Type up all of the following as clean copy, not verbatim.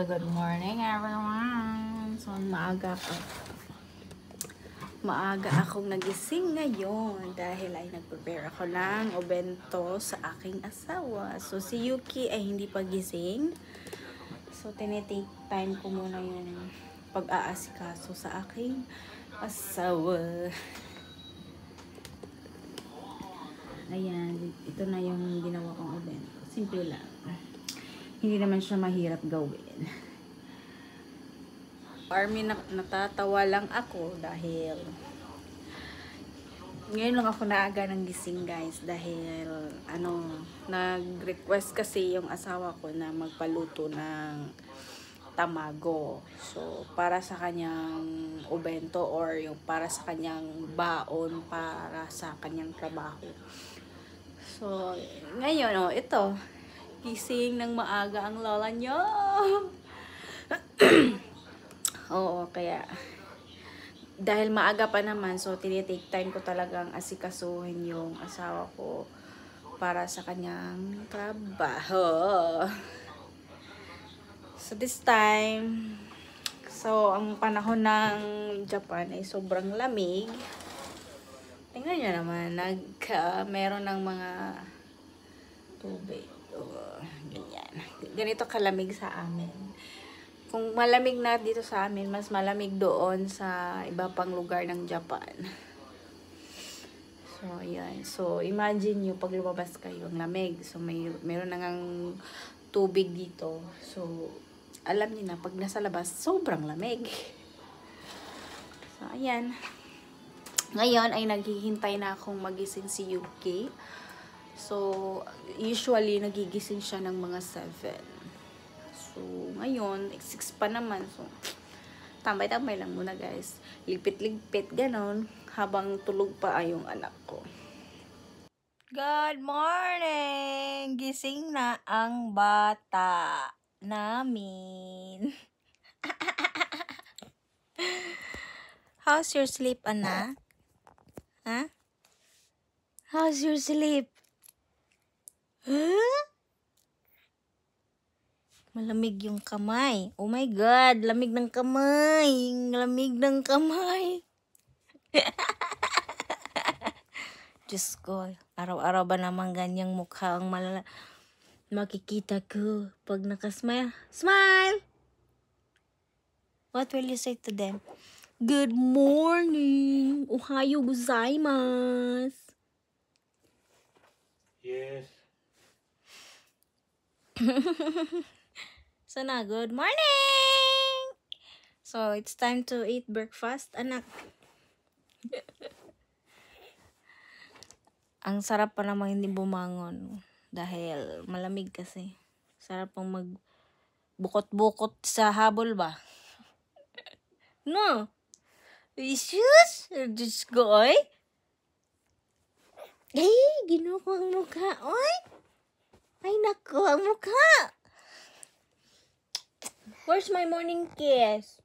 Good morning everyone. So maaga akong nagising ngayon dahil ay nag-prepare ako ng obento sa aking asawa. So si Yuki ay hindi pa gising. So tinitake time ko muna yung pag-aasikaso sa aking asawa. Ayan, ito na yung ginawa kong obento. Simple lang. Hindi naman siya mahirap gawin. Army, natatawa lang ako dahil ngayon lang ako naaga ng gising, guys, dahil nag-request kasi yung asawa ko na magpaluto ng tamago. So para sa kanyang obento or yung para sa kanyang baon para sa kanyang trabaho. So ngayon ito, gising ng maaga ang lola niyo. Oo, kaya dahil maaga pa naman, so tinitake time ko talagang asikasuhin yung asawa ko para sa kanyang trabaho. So this time, so ang panahon ng Japan ay sobrang lamig. Tingnan nyo naman, meron ng mga tubig. Ganyan. Ganito kalamig sa amin. Kung malamig na dito sa amin, mas malamig doon sa iba pang lugar ng Japan. So, ayan. So, imagine nyo pag lumabas kayo, ang lamig. So, meron na ngang tubig dito. So, alam niyo na, pag nasa labas, sobrang lamig. So, ayan. Ngayon ay naghihintay na akong magising si Yuki. So, usually, nagigising siya ng mga 7. So, ngayon, 6 pa naman. So, tambay-tambay lang muna, guys. Ligpit-ligpit, ganon. Habang tulog pa ay yung anak ko. Good morning! Gising na ang bata namin. How's your sleep, anak? Huh? How's your sleep? Huh? Malamig yung kamay. Oh my God, lamig ng kamay. Lamig ng kamay. Diyos ko, araw-araw ba naman ganyang mukha ang makikita ko pag nakasmile? Smile! What will you say to them? Good morning! Ohayo gozaimasu! Yes. So na, good morning! So, it's time to eat breakfast, anak. Ang sarap pa namang hindi bumangon dahil malamig kasi. Sarap pang magbukot-bukot sa habol ba? No? Isus! Diyos ko, oy! Ay, ginawa ko ang mukha, oy! Ay, naku, ang mukha! Where's my morning kiss?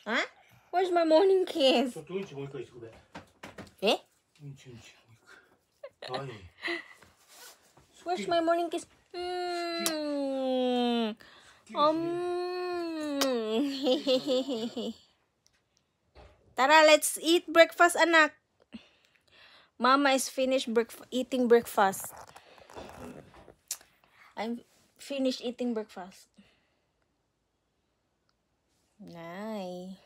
Huh? Where's my morning kiss? ちょっとうんちもう一回してくれ。Eh? うんちもう一回。はい。 Where's my morning kiss? Tara, let's eat breakfast, anak. Mama is finished eating breakfast. I'm finished eating breakfast. Nice.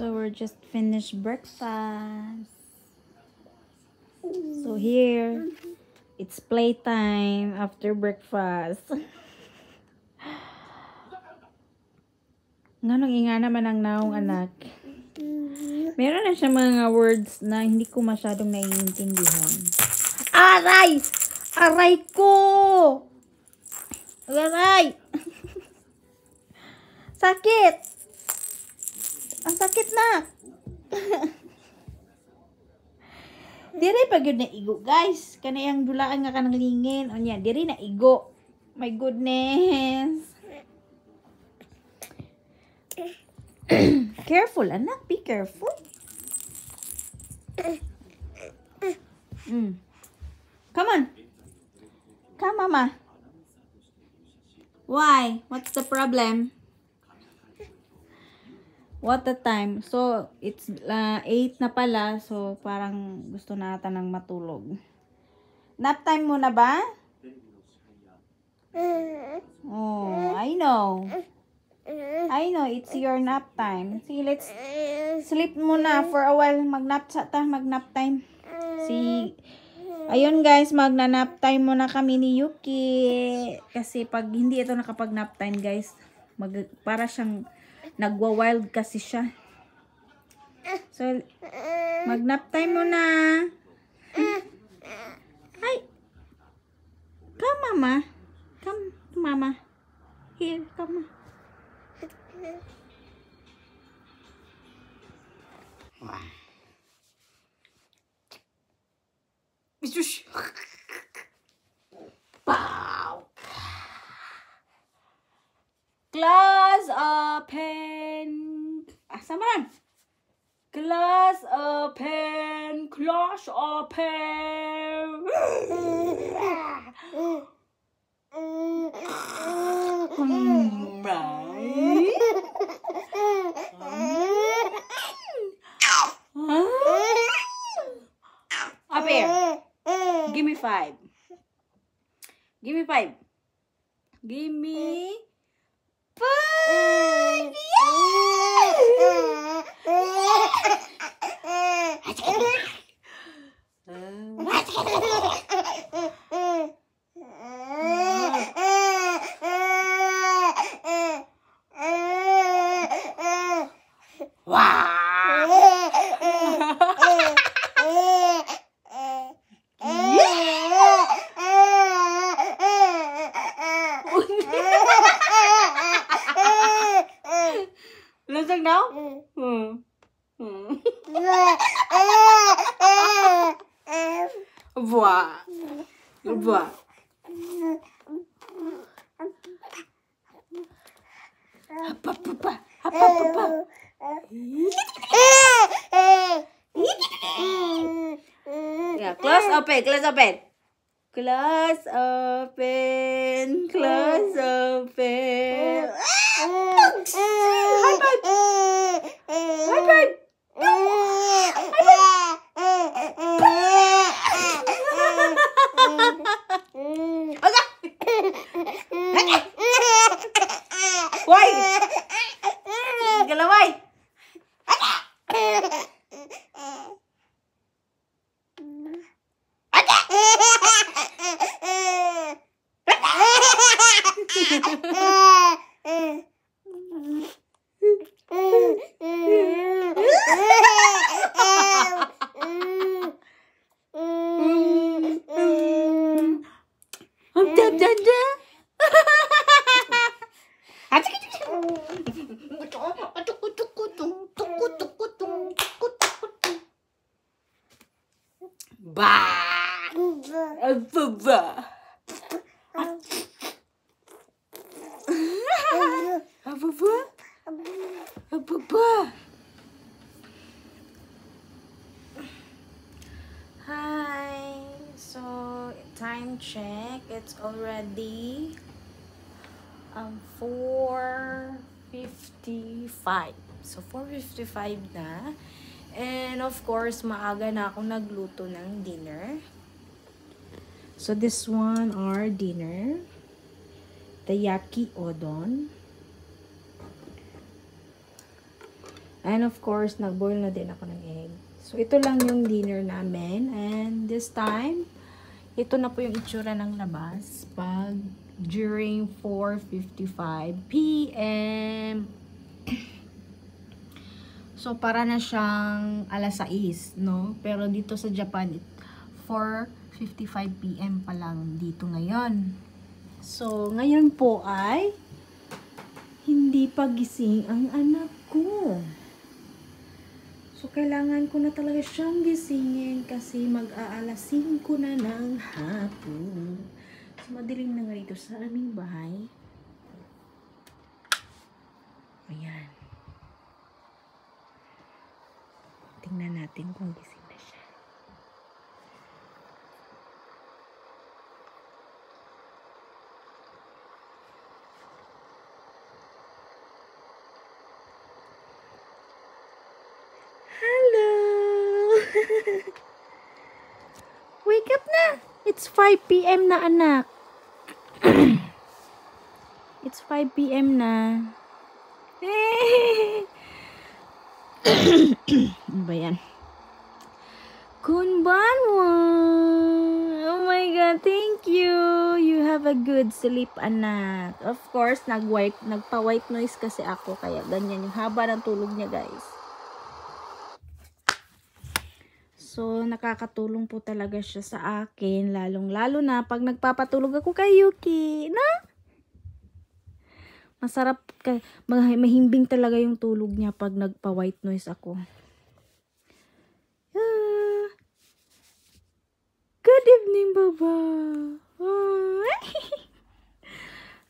So we're just finished breakfast. So here, it's playtime after breakfast. Nganong inga naman ang naong anak. Meron na siya mga words na hindi ko masyadong naiintindihan. Aray! Aray ko! Aray! Sakit! Ang sakit na! Diri pag yun na igo, guys. Kanayang dulaan nga kanang lingin. O niya, diri na igo. My goodness. Careful, anak. Be careful. Come on. Come, mama. Why? What's the problem? What the time? So, it's 8 na pala. So, parang gusto na ata ng matulog. Nap time mo na ba? Oh, I know. I know, it's your nap time. Sige, let's sleep muna for a while. Mag-nap time. Ayun guys, magna-nap time muna kami ni Yuki. Kasi pag hindi ito nakapag-nap time guys, para siyang nagwa-wild kasi siya. So, mag-nap time muna. Hi. Come, mama. Come, mama. Here, come. Shush. Pow. Class open. Asa man? Class open. Class open. Up here. Give me 5. Give me 5. Give me 5. Lasag now? Buah. Buah. Apa. Yeah, close open. Close open. High five. High five. Why? Galaway. Hi, so time check, it's already 4:55. So 4:55 na. And of course, maaga na ako nagluto ng dinner. So this one are dinner. The yaki odon. And of course, nagboil na din ako ng egg. So ito lang yung dinner namin. And this time, ito na po yung itsura ng labas pag during 4:55 p.m. So, para na siyang alas 6, no? Pero dito sa Japan, 4:55 PM pa lang dito ngayon. So, ngayon po ay hindi pa gising ang anak ko. So, kailangan ko na talaga siyang gisingin kasi mag-aalas 5 na ng hapon. So, madilim na nga dito sa aming bahay. Ayan. Tingnan natin kung gising na siya. Hello! Wake up na! It's 5 PM na, anak. It's 5 PM na. Ano ba yan? Konbanwa! Oh my God, thank you! You have a good sleep, anak. Of course, nagpa-white noise kasi ako, kaya ganyan yung haba ng tulog niya, guys. So, nakakatulong po talaga siya sa akin, lalong-lalo na pag nagpapatulog ako kay Yuki, na? Masarap, mahimbing talaga yung tulog niya pag nagpa-white noise ako. Good evening, Baba.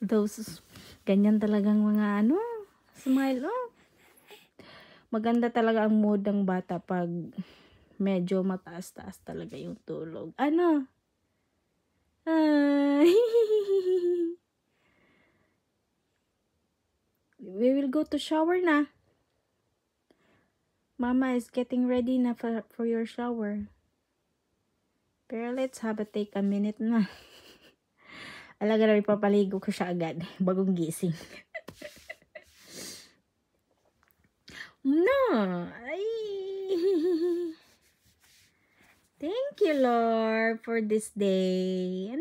Those, ganyan talagang mga smile, Maganda talaga ang mood ng bata pag medyo mataas-taas talaga yung tulog. We will go to shower na. Mama is getting ready na for your shower. Pero let's have a minute na. Alaga na ipapaligo ko siya agad. Bagong gising. No. Ay. Thank you, Lord, for this day.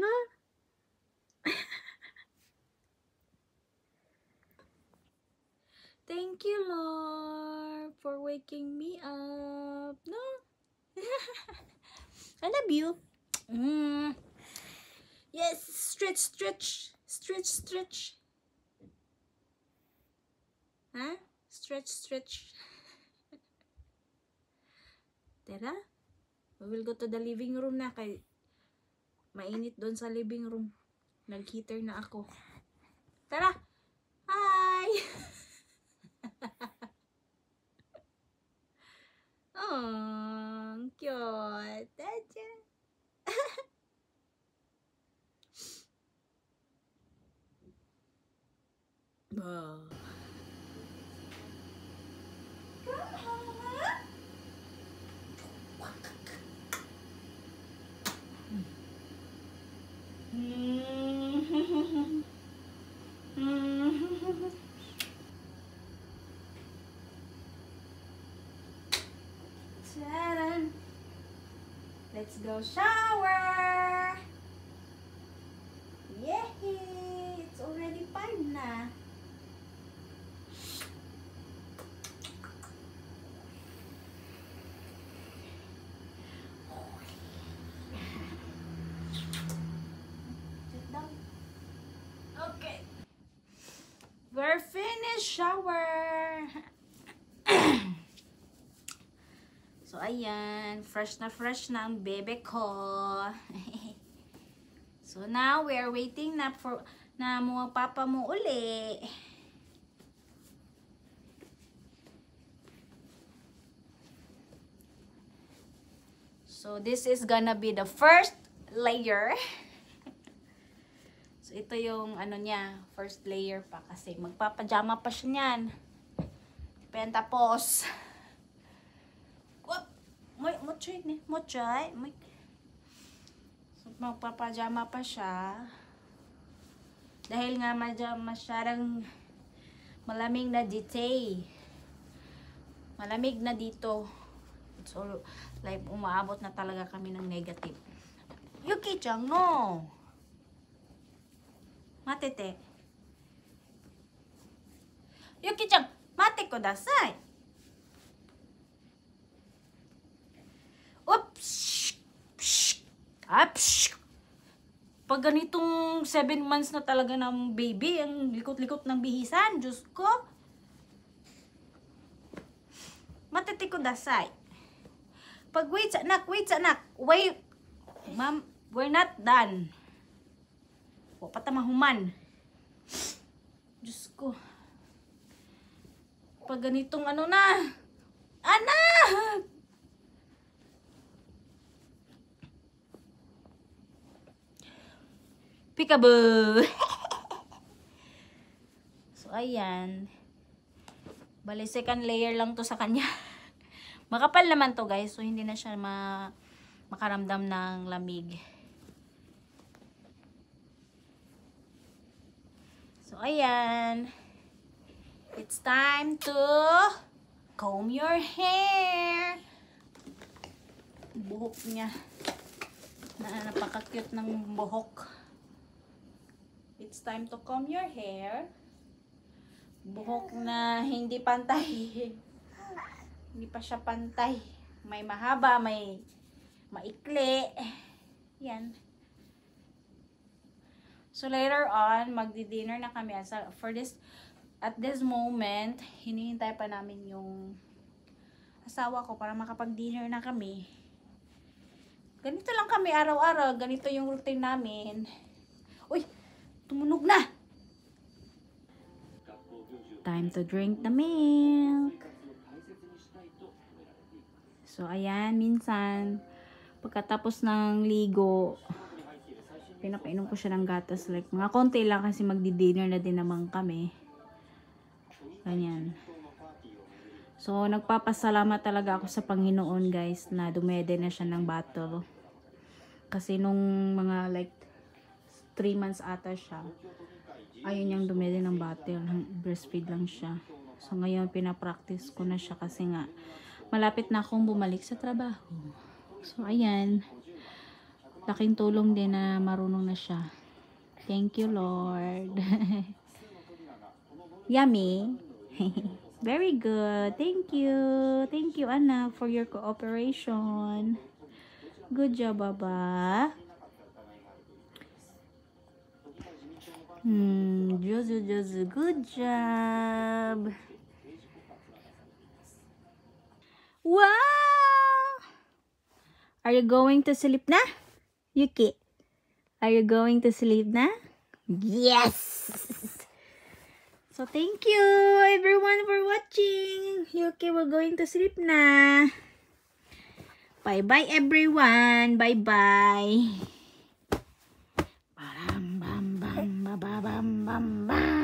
Thank you, Lord, for waking me up. No? I love you. Yes, stretch, stretch. Stretch, stretch. Huh? Stretch, stretch. Tara. We will go to the living room na kay mainit doon sa living room. Nag-heater na ako. Tara. Hi. Oh, cute. Tacha. Oh. Let's go shower. Yay! It's already 5 na. Okay. We're finished shower. So, ayan. Fresh na ang bebe ko. So, now, we are waiting na for mga papa mo uli. So, this is gonna be the first layer. So, ito yung niya, first layer pa kasi magpapajama pa siya niyan. Tapos, Mochay. So, magpapajama pa siya. Dahil nga masyadong malamig na malamig na dito. So, like, umaabot na talaga kami ng negative. Yuki-chan, no! Matete. Yuki-chan, mate kudasai. Apsh! Pag ganitong 7 months na talaga ng baby, ang likot-likot ng bihisan, Diyos ko. Matitiko dasay. Pag wait sa anak, wait. Ma'am, we're not done. O, patamahuman. Diyos ko. Pag ganitong ano na. Anak! Peekaboo! So, ayan. Bali, second layer lang to sa kanya. Makapal naman to, guys. So, hindi na siya makaramdam ng lamig. So, ayan. It's time to comb your hair. Buhok niya. Napaka-cute ng buhok. It's time to comb your hair. Buhok na hindi pantay. Hindi pa siya pantay. May mahaba, may maikli. Yan. So later on, magdi-dinner na kami. At this moment, hinihintay pa namin yung asawa ko para makapag-dinner na kami. Ganito lang kami araw-araw. Ganito yung routine namin. Uy! Tumunog na! Time to drink the milk. So, ayan, minsan, pagkatapos ng ligo, pinapainom ko siya ng gatas. Like, mga konti lang kasi magdi-dinner na din naman kami. Ganyan. So, nagpapasalamat talaga ako sa Panginoon, guys, na dumede na siya ng bottle. Kasi nung mga like 3 months ata siya, ayun niyang dumede ng bottle, breastfeed lang siya. So ngayon pinapractice ko na siya kasi nga malapit na akong bumalik sa trabaho. So ayan, laking tulong din na marunong na siya. Thank you, Lord. Yummy. Very good. Thank you, Anna, for your cooperation. Good job, Baba. Jozu, good job. Wow! Are you going to sleep na? Yuki, are you going to sleep na? Yes! So, thank you everyone for watching. Yuki, we're going to sleep na. Bye-bye everyone. Bye-bye. Bam bam.